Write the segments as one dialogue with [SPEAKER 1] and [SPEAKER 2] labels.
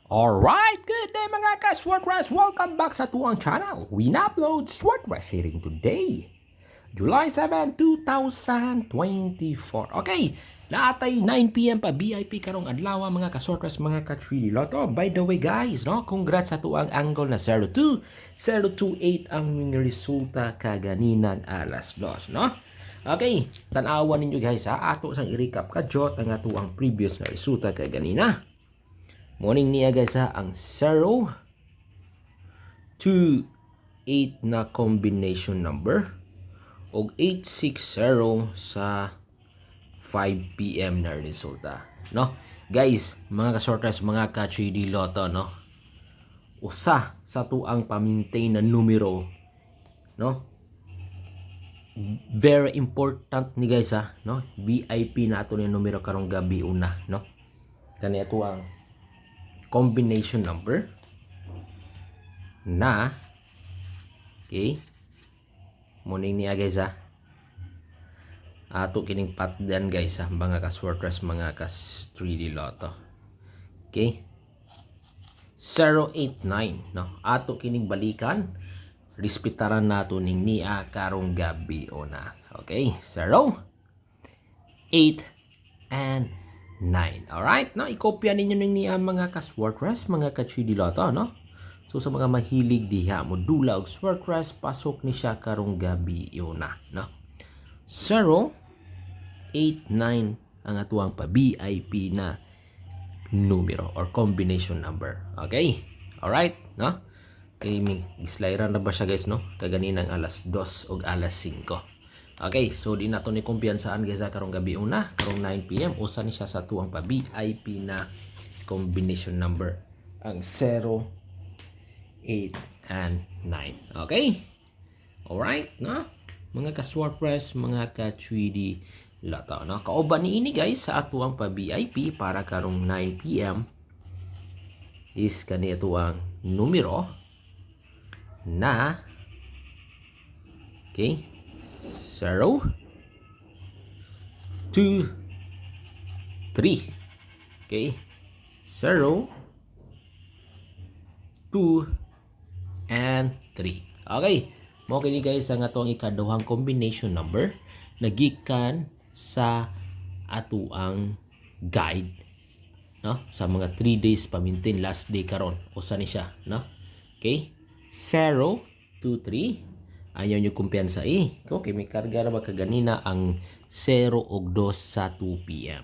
[SPEAKER 1] Alright, good day mga ka-Swordress! Welcome back sa tuwang channel. We upload Swordress hearing today, July 7, 2024. Okay, naatay 9 p.m. pa VIP karong adlaw mga ka-Swordress, mga ka-3D Lotto. By the way guys, no, congrats sa tuwang angle na 0.28 ang resulta kaganinang alas 2, no? Okay, tanawan ninyo guys ha, ato sang i-recap kadjot ang atuang previous na resulta kaganina. Morning niya guys ha, ang 0, 2, 8 na combination number o 860 sa 5 p.m. na resulta, no? Guys, mga ka-sorters, mga ka-3D Lotto, no? Usa sa tuang pamintain na numero, no? Very important ni guys ha, no? VIP nato ni numero karong gabi una, no? Kani ato ang combination number na okay morning niya guys ha, ato kining patdan guys ha, mga ka-Swordress, mga ka-3D Lotto. Okay, 089, no, ato kining balikan, respetaran nato ning niya karong gabi una. Okay, 0, 8 and 9. Alright, no? Ikopya ninyo ning niya mga ka-Swordress, mga ka-3D Lotto, no? So sa mga mahilig diha mo dula og Swordress, pasok ni siya karong gabi yuna, no? 0, 8, 9 ang atuang pa VIP na numero or combination number. Okay? Alright, no? Kay gislairan na ba siya guys, no? Kaganinang alas 2 ug alas 5. Okay, so di nato ni kumpiyansaan guys karong gabi una, karong 9 p.m. usa ni siya sa tuang pa VIP na combination number ang 0, 8 and 9. Okay? Alright, no? Mga ka-Swordress, mga ka-3D Lotto, no? Kauban ni ini guys sa atuang pa VIP para karong 9 p.m. is kani atuang numero na okay, 0, 2, 3. Okay, 0, 2 and 3. Okay, mo kini guys ang atong ikaduhang combination number nagikan sa atuang guide, no, sa mga 3 days pamintin, last day karon usa ni siya, no? Okay, 0, 2, 3. Ayaw nyo kumpiyansa okay, may karga na ba kaganina ang 0 ug 2 sa 2 p.m.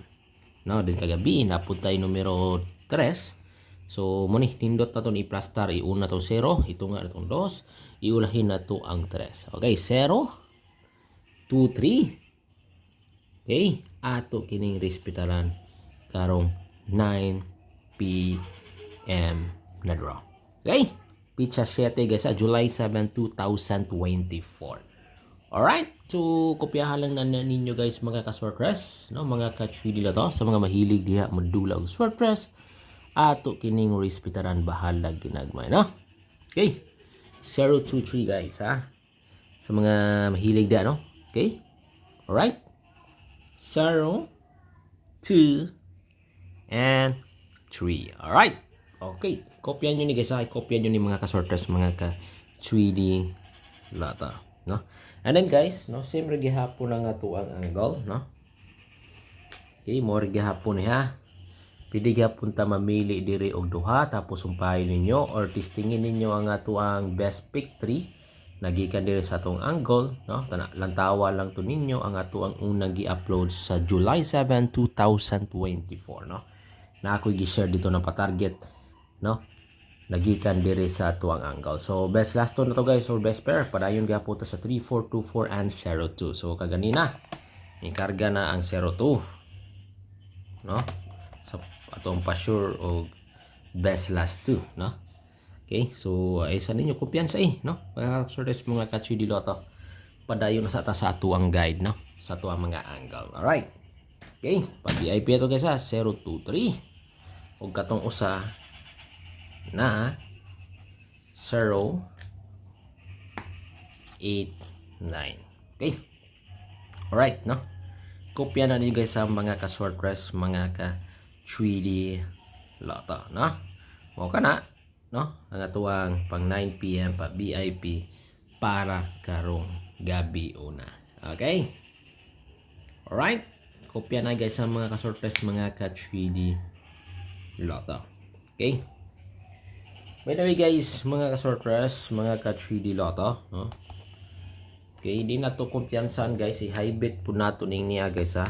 [SPEAKER 1] No, din kagabi napunta yung numero 3. So mo ni nindot na to ni plastar, iuna tong 0, itunga na tong 2, iulahin na to ang 3. Okay, 0, 2, 3. Okay, ato kining respetaran karong 9 p.m. na draw. Okay, Pizza 7 guys sa July 7, 2024. Alright, so kopyahan lang na ninyo guys mga ka-Swordress, no, mga ka-3D Lotto, sa mga mahilig diha modula og Swordress, ato kining respetaran bahala ginagmay, no? Okay, 023 guys ha, sa mga mahilig diha, no? Okay, alright, 0, 2 and 3. Alright, okay, kopya nyo ni guys ha, kopya nyo ni mga ka-Swordress, mga ka-3D Lotto, no? And then guys, no, same rig gihapon ang ato ang angle, no? Okay, mo rig gihapon ha. Pwede gihapon ta mamili diri og duha tapos umpahin ninyo or testingin ninyo ang ato ang best pick 3 nagikan diri sa atong angle, no? Lantawa lang to ninyo ang ato ang unang gi-upload sa July 7, 2024, no? Na ako'y gi-share dito na pa-target, no? Nagikan diri sa tuang angle. So best last two na to guys, or best pair padayon gyapon ta sa 3, 4, 2, 4 and 0, 2. So kaganina ikarga na ang 0, 2, no, sa atong pa-sure o best last two, no? Okay, so ay sa ninyo kumpiyansa no, mga sortes, mga ka-3D Lotto, padayon na sa ta sa atuang guide, no, sa tuang mga angle. Alright, okay, pa VIP ito guys ha, 0, 2, 3 og katong usa na 0, 8, 9. Okay, alright, no, kopya na ninyo guys sa mga ka-Swordress, mga ka-3D Lotto, no? mo kana, no? Ang atuang pang 9 PM pa VIP para karong gabi una. Okay? Alright? Kopya na guys ang mga kasortes mga ka 3D Lotto. Okay? By the way guys, mga kasortes, mga ka 3D Lotto, no? Okay, di na to kumpiyansan guys, i-high bet po nato ning niya guys ha.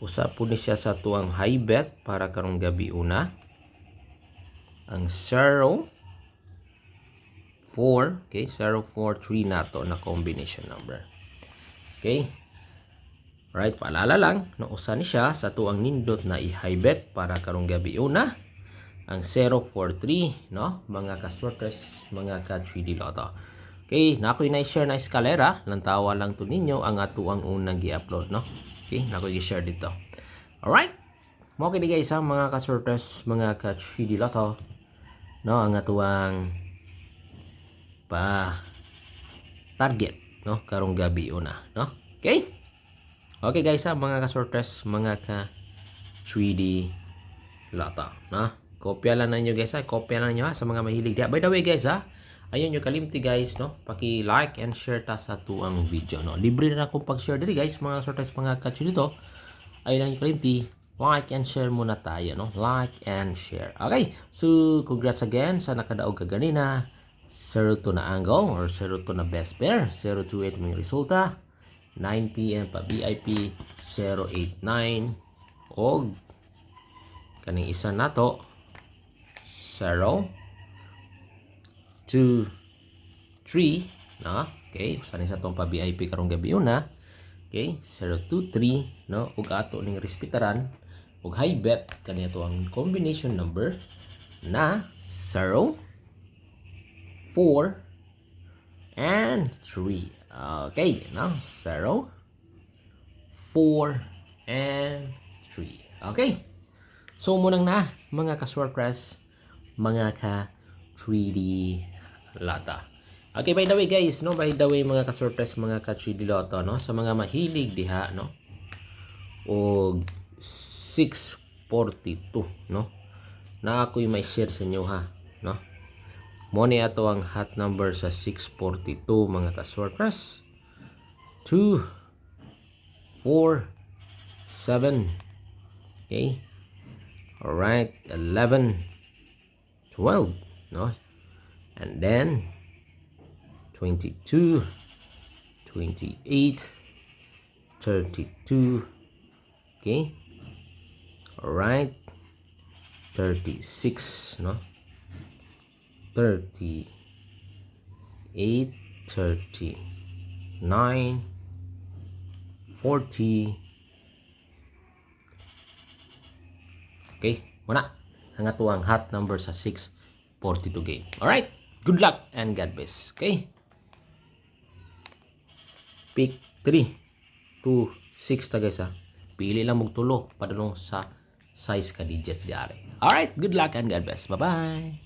[SPEAKER 1] Usa po ni siya sa tuang high bet para karong gabi una. Ang 0 4, okay, 043 nato na combination number. Okay? Right, paalala lang, no usa ni siya sa tuang nindot na i-high bet para karong gabi una. Ang 043, no, mga kasortes, mga ka 3D Lotto. Okay, na ako'y na-share na eskalera, lantawa lang to ninyo ang atuang unang gi-upload, no. Okay, na ako'y i-share dito. Alright, mo kini guys ang mga kasortes, mga ka 3D Lotto, no, ang atuang pa target, no, karong gabi una, no. Okay? Okay guys, mga kasortes, mga ka 3D Lotto, no. Kopya lang ninyo guys ha. Kopya lang ninyo ha sa mga mahilig diha. By the way guys ha, ayun yung kalimti guys, no. Paki-like and share ta sa tuang video, no. Libre na akong pag-share diri guys, mga sortes mga katsu dito. Ayun lang yung kalimti. Like and share muna tayo, no. Like and share. Okay. So, congrats again sa nakadaog ka ganina. 0 to na angle or 0 to na best pair. 028 mo yung resulta. 9 PM pa VIP 089 og kaning isa nato 0 2 3, no? Okay, saan sa tong pa VIP karong gabi una. Okay, 023, no? Ug ato ning respetaran ug high bet kaniya to ang combination number na 0 4 and 3. Okay, no? 0 4 and 3. Okay. So munang na mga ka-sorpress, mga ka 3D Lotto. Okay, by the way guys, no, by the way mga ka-sorpress, mga ka 3D Lotto, no, sa mga mahilig diha, no, og 642, no, na ako'y may share sa inyo ha, no. Mo ni ato ang hot number sa 642 mga ka-sorpress. 2 4 7, okay. Alright, 11 12, no, and then 22 28 32, okay. Alright, 36, no, 38 39 40. Okay, muna ang atuang hot number sa 642 game. Alright, good luck and God bless. Okay, pick 3 to 6 ta guys ha. Pili lang mong tulo padulong sa size ka digit diari. Alright, good luck and God bless. Bye bye.